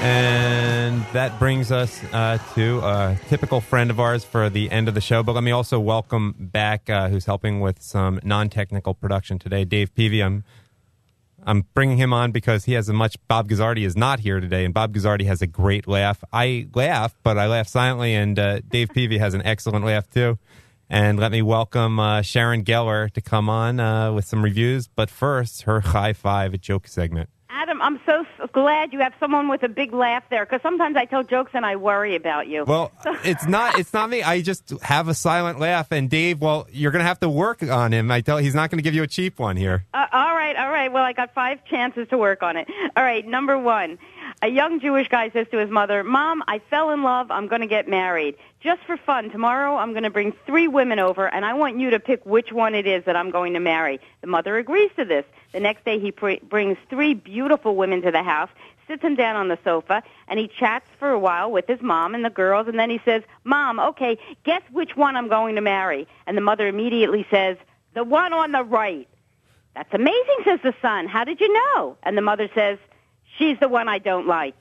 And that brings us to a typical friend of ours for the end of the show. But let me also welcome back who's helping with some non-technical production today, Dave Peavy. I'm bringing him on because he has Bob Guzzardi is not here today, and Bob Guzzardi has a great laugh. I laugh, but I laugh silently, and Dave Peavy has an excellent laugh, too. And let me welcome Sharon Geller to come on with some reviews. But first, her High Five joke segment. Adam, I'm so glad you have someone with a big laugh there, because sometimes I tell jokes and I worry about you. Well, it's not me. I just have a silent laugh. And Dave, well, you're going to have to work on him. He's not going to give you a cheap one here. All right. Well, I got 5 chances to work on it. All right, number 1. A young Jewish guy says to his mother, "Mom, I fell in love. I'm going to get married. Just for fun, tomorrow I'm going to bring 3 women over, and I want you to pick which one it is that I'm going to marry." The mother agrees to this. The next day he brings 3 beautiful women to the house, sits them down on the sofa, and he chats for a while with his mom and the girls, and then he says, "Mom, okay, guess which one I'm going to marry?" And the mother immediately says, "The one on the right." "That's amazing," says the son. "How did you know?" And the mother says, "She's the one I don't like."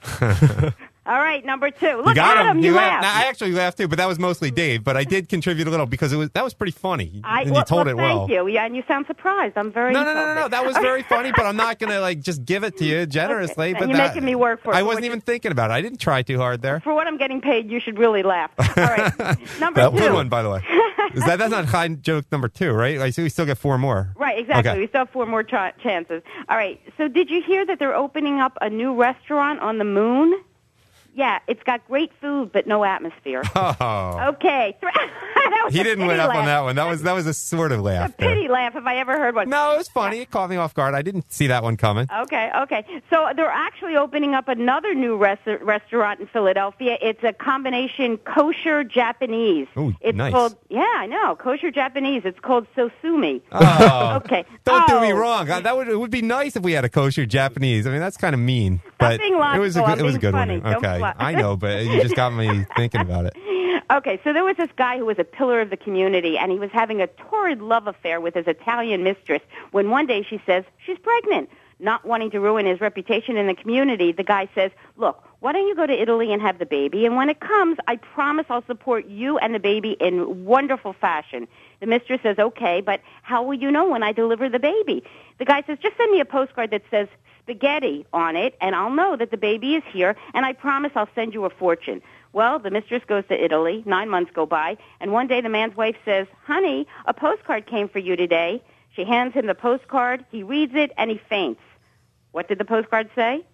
All right, number 2. Look, you got Adam, him. you laughed. Now, I actually laughed too, but that was mostly Dave. But I did contribute a little because that was pretty funny. And you told it well. Thank you. Yeah, and you sound surprised. I'm very No. That was very funny, but I'm not going to just give it to you generously. Okay. But you're making me work for it. I wasn't even thinking about it. I didn't try too hard there. For what I'm getting paid, you should really laugh. All right, number 2. Good one, by the way. That's not high joke number 2, right? I see we still get 4 more. Right, exactly. Okay. We still have 4 more chances. All right. So did you hear that they're opening up a new restaurant on the moon? Yeah, it's got great food, but no atmosphere. Oh. Okay. He didn't win up on that one. That was a sort of laugh. A pity laugh if I ever heard one. No, it was funny. It caught me off guard. I didn't see that one coming. Okay. So they're actually opening up another new restaurant in Philadelphia. It's a combination kosher Japanese. Oh, nice. Called, yeah, I know, kosher Japanese. It's called Sosumi. Oh. Okay. Don't do me wrong. It would be nice if we had a kosher Japanese. I mean, that's kind of mean. But it was a good funny. one. Okay. I know, but you just got me thinking about it. Okay, so there was this guy who was a pillar of the community, and he was having a torrid love affair with his Italian mistress when one day she says she's pregnant. Not wanting to ruin his reputation in the community, the guy says, "Look, why don't you go to Italy and have the baby, and when it comes, I promise I'll support you and the baby in wonderful fashion." The mistress says, "Okay, but how will you know when I deliver the baby?" The guy says, "Just send me a postcard that says spaghetti on it, and I'll know that the baby is here, and I promise I'll send you a fortune." Well, the mistress goes to Italy. 9 months go by, and one day the man's wife says, "Honey, a postcard came for you today." She hands him the postcard. He reads it, and he faints. What did the postcard say?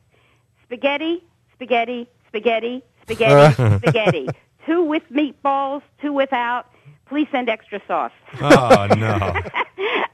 Spaghetti, spaghetti, spaghetti, spaghetti, spaghetti. 2 with meatballs, 2 without. Please send extra sauce. Oh, no.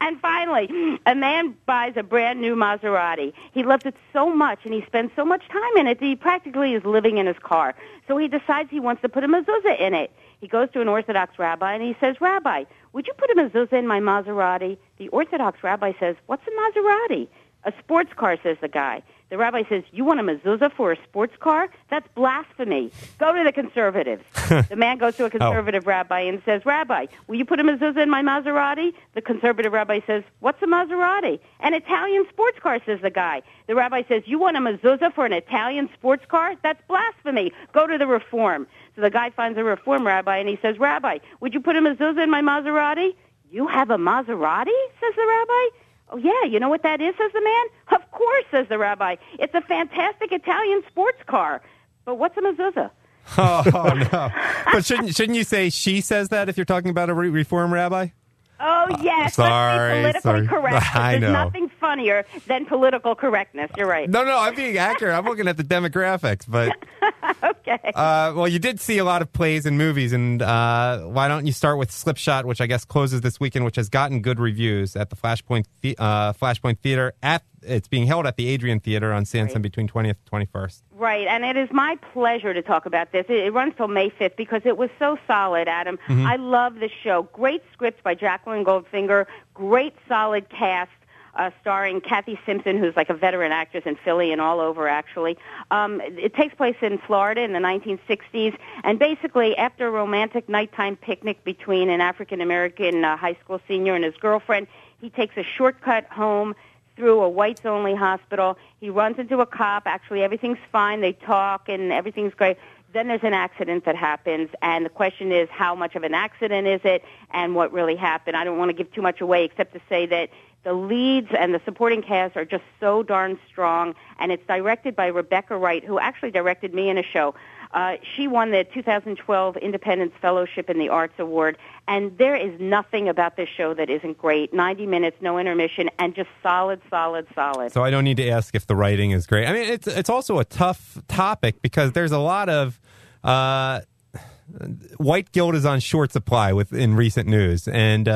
And finally, a man buys a brand new Maserati. He loves it so much, and he spends so much time in it that he practically is living in his car. So he decides he wants to put a mezuzah in it. He goes to an Orthodox rabbi, and he says, "Rabbi, would you put a mezuzah in my Maserati?" The Orthodox rabbi says, "What's a Maserati?" "A sports car," says the guy. The rabbi says, "You want a mezuzah for a sports car? That's blasphemy. Go to the conservatives." The man goes to a conservative rabbi and says, "Rabbi, will you put a mezuzah in my Maserati?" The conservative rabbi says, "What's a Maserati?" "An Italian sports car," says the guy. The rabbi says, "You want a mezuzah for an Italian sports car? That's blasphemy. Go to the Reform." So the guy finds a Reform rabbi and he says, "Rabbi, would you put a mezuzah in my Maserati?" "You have a Maserati?" says the rabbi. "Oh, yeah, you know what that is," says the man. "Of course," says the rabbi. "It's a fantastic Italian sports car. But what's a mezuzah?" Oh, no. But shouldn't you say she says that if you're talking about a Reform rabbi? Oh, yes. Sorry. Let's be politically correct. I know. There's nothing funnier than political correctness. You're right. No, I'm being accurate. I'm looking at the demographics, but... Okay. Well, you did see a lot of plays and movies, and why don't you start with Slipshot, which I guess closes this weekend, which has gotten good reviews at the Flashpoint Theater. It's being held at the Adrian Theater on Sansom between 20th and 21st. Right, and it is my pleasure to talk about this. It runs till May 5th because it was so solid, Adam. Mm-hmm. I love the show. Great script by Jacqueline Goldfinger, great solid cast. Starring Kathy Simpson, who's like a veteran actress in Philly and all over, actually. It takes place in Florida in the 1960s, and basically after a romantic nighttime picnic between an African-American high school senior and his girlfriend, he takes a shortcut home through a whites-only hospital. He runs into a cop. Actually, everything's fine. They talk, and everything's great. Then there's an accident that happens, and the question is how much of an accident is it and what really happened. I don't want to give too much away except to say that the leads and the supporting cast are just so darn strong, and it's directed by Rebecca Wright, who actually directed me in a show. She won the 2012 Independence Fellowship in the Arts Award, and there is nothing about this show that isn't great. 90 minutes, no intermission, and just solid, solid, solid. So I don't need to ask if the writing is great. I mean, it's also a tough topic because there's a lot of white guilt is on short supply in recent news, and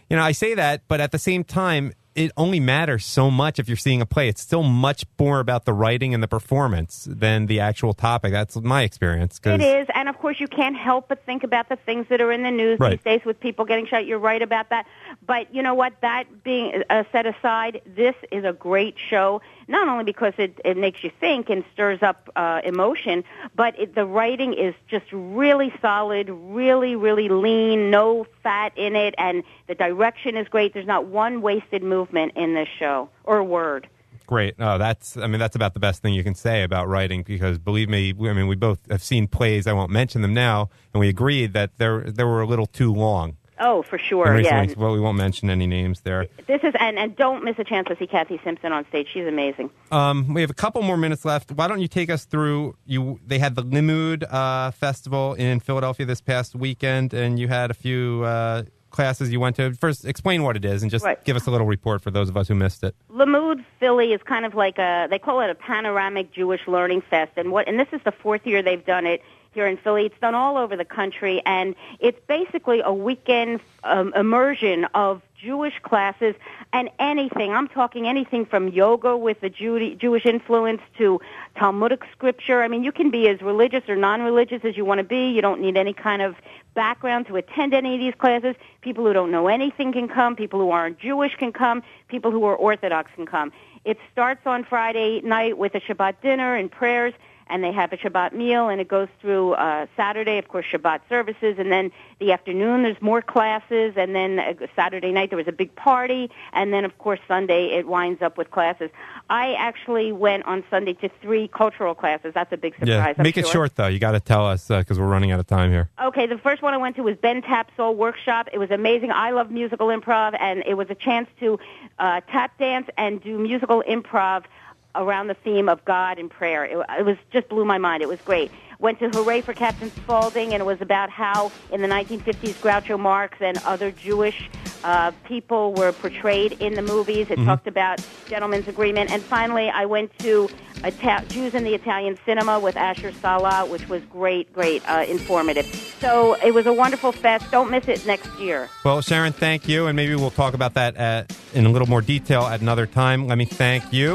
I say that, but at the same time, it only matters so much if you're seeing a play. It's still much more about the writing and the performance than the actual topic. That's my experience. It is, and of course you can't help but think about the things that are in the news these days with people getting shot. You're right about that. But you know what? That being set aside, this is a great show, not only because it makes you think and stirs up emotion, but the writing is just really solid, really, really lean, no fat in it, and the direction is great. There's not one wasted movement in this show or word. Great. That's about the best thing you can say about writing, because believe me, we both have seen plays. I won't mention them now, and we agreed that they were a little too long. Oh, for sure, yeah. Well, we won't mention any names there. This is, and don't miss a chance to see Kathy Simpson on stage. She's amazing. We have a couple more minutes left. Why don't you take us through, they had the Limud Festival in Philadelphia this past weekend, and you had a few classes you went to. First, explain what it is, and just give us a little report for those of us who missed it. Limud Philly is kind of like they call it a panoramic Jewish learning fest, and this is the fourth year they've done it here in Philly. It's done all over the country, and it's basically a weekend immersion of Jewish classes and anything. I'm talking anything from yoga with the Jewish influence to Talmudic scripture. I mean, you can be as religious or non-religious as you want to be. You don't need any kind of background to attend any of these classes. People who don't know anything can come. People who aren't Jewish can come. People who are Orthodox can come. It starts on Friday night with a Shabbat dinner and prayers, and they have a Shabbat meal, and it goes through Saturday, of course, Shabbat services, and then the afternoon there's more classes, and then Saturday night there was a big party, and then, of course, Sunday it winds up with classes. I actually went on Sunday to 3 cultural classes. That's a big surprise. Yeah, make it short, though. You got to tell us, because we're running out of time here. Okay, the first one I went to was Ben Tapp's Soul Workshop. It was amazing. I love musical improv, and it was a chance to tap dance and do musical improv around the theme of God and prayer. It was just blew my mind. It was great. Went to Hooray for Captain Spaulding, and it was about how in the 1950s Groucho Marx and other Jewish people were portrayed in the movies. It talked about Gentleman's Agreement. And finally, I went to Jews in the Italian Cinema with Asher Salah, which was great, informative. So it was a wonderful fest. Don't miss it next year. Well, Sharon, thank you, and maybe we'll talk about that in a little more detail at another time. Let me thank you.